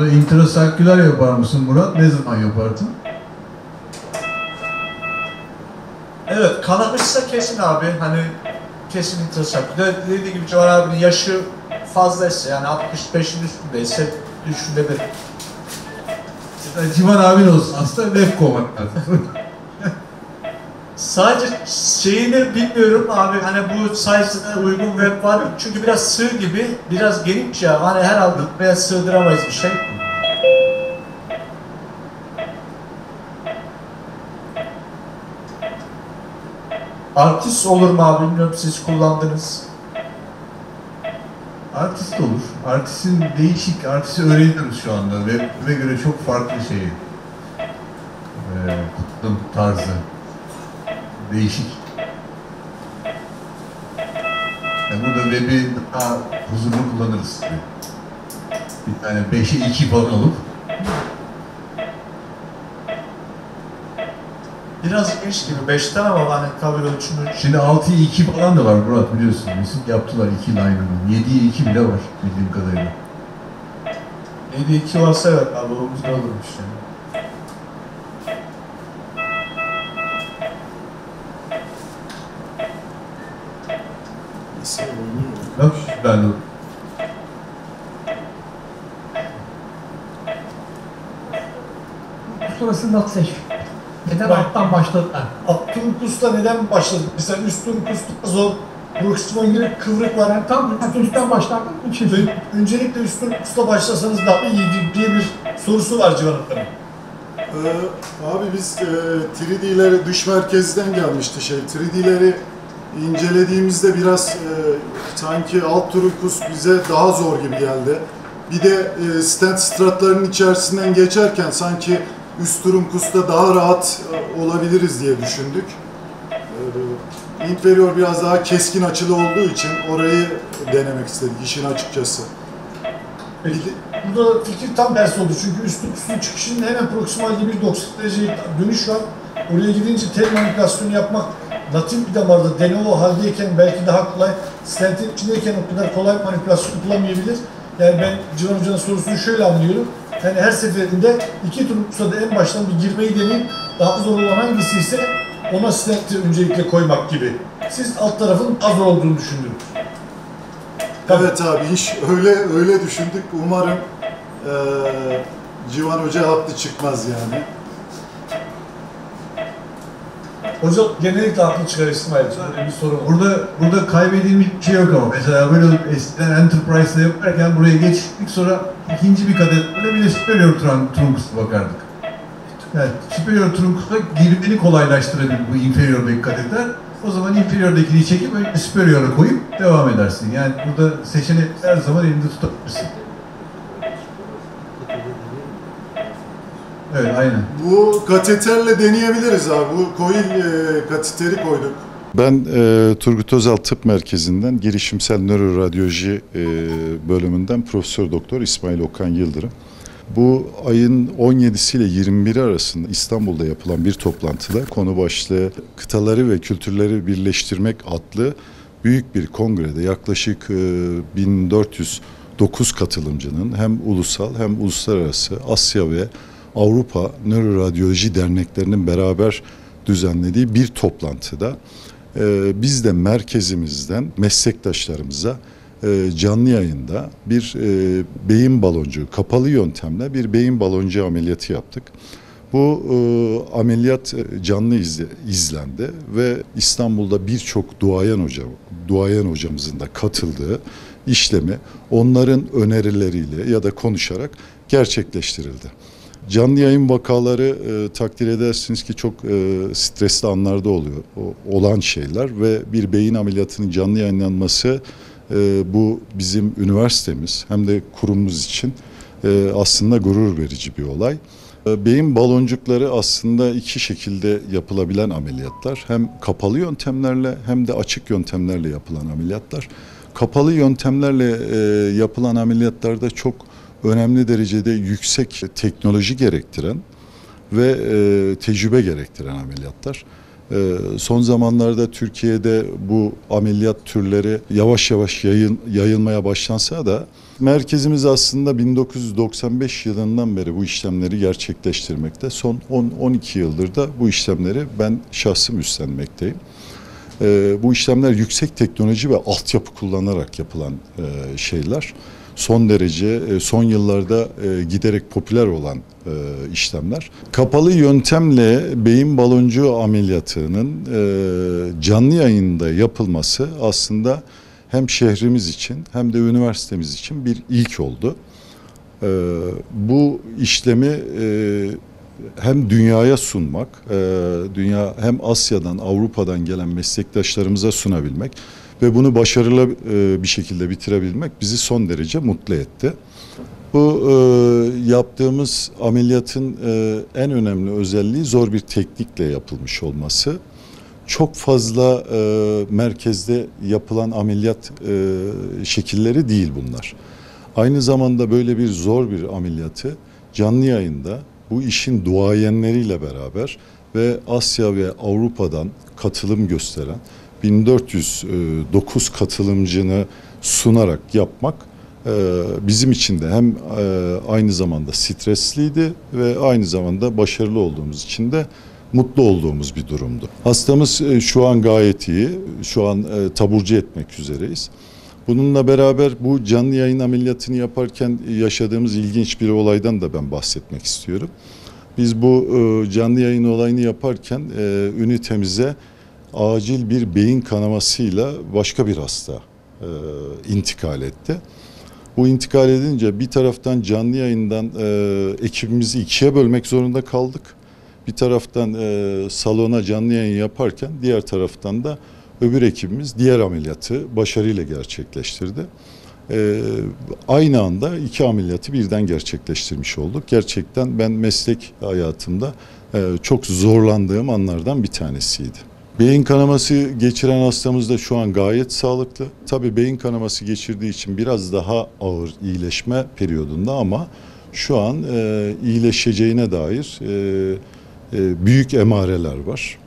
Burada intrasaküler yapar mısın Murat? Ne zaman yapardın? Evet, kanamışsa kesin abi. Hani kesin intrasaküler. Dediği gibi Civan abinin yaşı fazlaysa, yani 65'in üstündeyse düşünebilir. Civan abin olsun. Aslında lef kovmak lazım. Sadece şeyini bilmiyorum abi, hani bu size'ına uygun web var. Çünkü biraz sığ gibi, biraz geniş ya. Hani herhalde buraya sığdıramayız bir şey. Artist olur mu abi, bilmiyorum, siz kullandınız. Artist olur. Artistin değişik, artisti öğreniyoruz şu anda. Web'e göre çok farklı şeyi. Kullanım tarzı. Değişik. Yani burada web'i daha huzurlu kullanırız. Bir tane 5'e 2 falan alıp. Biraz geniş gibi 5'ten, ama hani kabul ölçümü. Şimdi 6'ya 2 falan da var Murat, biliyorsun. Mesela yaptılar 2 line'ını. 7'ye 2 bile var bildiğim kadarıyla. 7-2 varsa evet abi, o güzel olurmuş yani. Bak ben de. Sonrası not seç. Neden alttan başladılar? Turkus'ta neden başladık? Mesela üst Turkus'ta zor, Proximon gibi kıvrık var. Yani Tam üstten başlardım. öncelikle üst Turkus'ta başlasanız daha iyi diye bir sorusu var Civan Hanım'ın. Abi biz 3D'leri dış merkezden gelmişti 3D'leri incelediğimizde biraz sanki alt Turkus bize daha zor gibi geldi. Bir de stent stratlarının içerisinden geçerken sanki üst Turkus'ta daha rahat olabiliriz diye düşündük. Inferior biraz daha keskin açılı olduğu için orayı denemek istedik işin açıkçası. Peki, burada fikir tam tersi oldu. Çünkü üst Turkus'un çıkışında hemen proksimal gibi bir 90 derece dönüş var. Oraya gidince tel manipülasyonu yapmak natif bir damarda de novo haldeyken belki daha kolay, stentin içindeyken o kadar kolay manipülasyon yapılamayabilir. Yani ben Civan Hoca'nın sorusunu şöyle anlıyorum. Yani her seferinde iki Turkus'a da en baştan bir girmeyi deneyip daha zor olan hangisi ise ona stenti öncelikle koymak gibi. Siz alt tarafın az zor olduğunu düşündünüz. Evet abi, iş öyle düşündük. Umarım Civan Hoca haklı çıkmaz yani. Hocam genellikle haklı çıkar İsmail. Öyle bir sorun var. Burada kaybedilmiş bir şey yok ama. Mesela böyle eskiden Enterprise'da yaparken buraya geçtik, sonra ikinci bir kadetle bir de Superior Trunkus'a bakardık. Yani Superior Trunkus'a girmeni kolaylaştırabilir bu inferior'daki kadeter. O zaman inferior'dakini çekip önce superior'a koyup devam edersin. Yani burada seçenek her zaman elinde tutabilirsin. Evet, aynen. Bu kateterle deneyebiliriz abi. Bu coil kateteri koyduk. Ben Turgut Özal Tıp Merkezi'nden girişimsel nöroradyoloji bölümünden Profesör Doktor İsmail Okan Yıldırım. Bu ayın 17'si ile 21'i arasında İstanbul'da yapılan bir toplantıda konu başlığı kıtaları ve kültürleri birleştirmek adlı büyük bir kongrede yaklaşık 1409 katılımcının hem ulusal hem uluslararası Asya ve Avrupa Nöroradyoloji Derneklerinin beraber düzenlediği bir toplantıda biz de merkezimizden meslektaşlarımıza canlı yayında bir beyin baloncuğu, kapalı yöntemle bir beyin baloncuğu ameliyatı yaptık. Bu ameliyat canlı izlendi ve İstanbul'da birçok duayen hocamızın da katıldığı işlemi onların önerileriyle ya da konuşarak gerçekleştirildi. Canlı yayın vakaları takdir edersiniz ki çok stresli anlarda oluyor, olan şeyler ve bir beyin ameliyatının canlı yayınlanması bu bizim üniversitemiz hem de kurumumuz için aslında gurur verici bir olay. Beyin baloncukları aslında iki şekilde yapılabilen ameliyatlar. Hem kapalı yöntemlerle hem de açık yöntemlerle yapılan ameliyatlar. Kapalı yöntemlerle yapılan ameliyatlarda çok önemli derecede yüksek teknoloji gerektiren ve tecrübe gerektiren ameliyatlar. Son zamanlarda Türkiye'de bu ameliyat türleri yavaş yavaş yayılmaya başlansa da Merkezimiz aslında 1995 yılından beri bu işlemleri gerçekleştirmekte. Son 10-12 yıldır da bu işlemleri ben şahsım üstlenmekteyim. Bu işlemler yüksek teknoloji ve altyapı kullanarak yapılan şeyler. Son derece son yıllarda giderek popüler olan işlemler. Kapalı yöntemle beyin baloncuğu ameliyatının canlı yayında yapılması aslında hem şehrimiz için hem de üniversitemiz için bir ilk oldu. Bu işlemi hem dünyaya sunmak, dünya hem Asya'dan, Avrupa'dan gelen meslektaşlarımıza sunabilmek ve bunu başarılı bir şekilde bitirebilmek bizi son derece mutlu etti. Bu yaptığımız ameliyatın en önemli özelliği zor bir teknikle yapılmış olması. Çok fazla merkezde yapılan ameliyat şekilleri değil bunlar. Aynı zamanda böyle bir zor bir ameliyatı canlı yayında bu işin duayenleriyle beraber ve Asya ve Avrupa'dan katılım gösteren 1409 katılımcını sunarak yapmak bizim için de hem aynı zamanda stresliydi ve aynı zamanda başarılı olduğumuz için de mutlu olduğumuz bir durumdu. Hastamız şu an gayet iyi. Şu an taburcu etmek üzereyiz. Bununla beraber bu canlı yayın ameliyatını yaparken yaşadığımız ilginç bir olaydan da ben bahsetmek istiyorum. Biz bu canlı yayın olayını yaparken ünitemize acil bir beyin kanamasıyla başka bir hasta intikal etti. Bu intikal edince bir taraftan canlı yayından ekibimizi ikiye bölmek zorunda kaldık. Bir taraftan salona canlı yayın yaparken diğer taraftan da öbür ekibimiz diğer ameliyatı başarıyla gerçekleştirdi. Aynı anda iki ameliyatı birden gerçekleştirmiş olduk. Gerçekten ben meslek hayatımda çok zorlandığım anlardan bir tanesiydi. Beyin kanaması geçiren hastamız da şu an gayet sağlıklı. Tabii beyin kanaması geçirdiği için biraz daha ağır iyileşme periyodunda ama şu an iyileşeceğine dair büyük emareler var.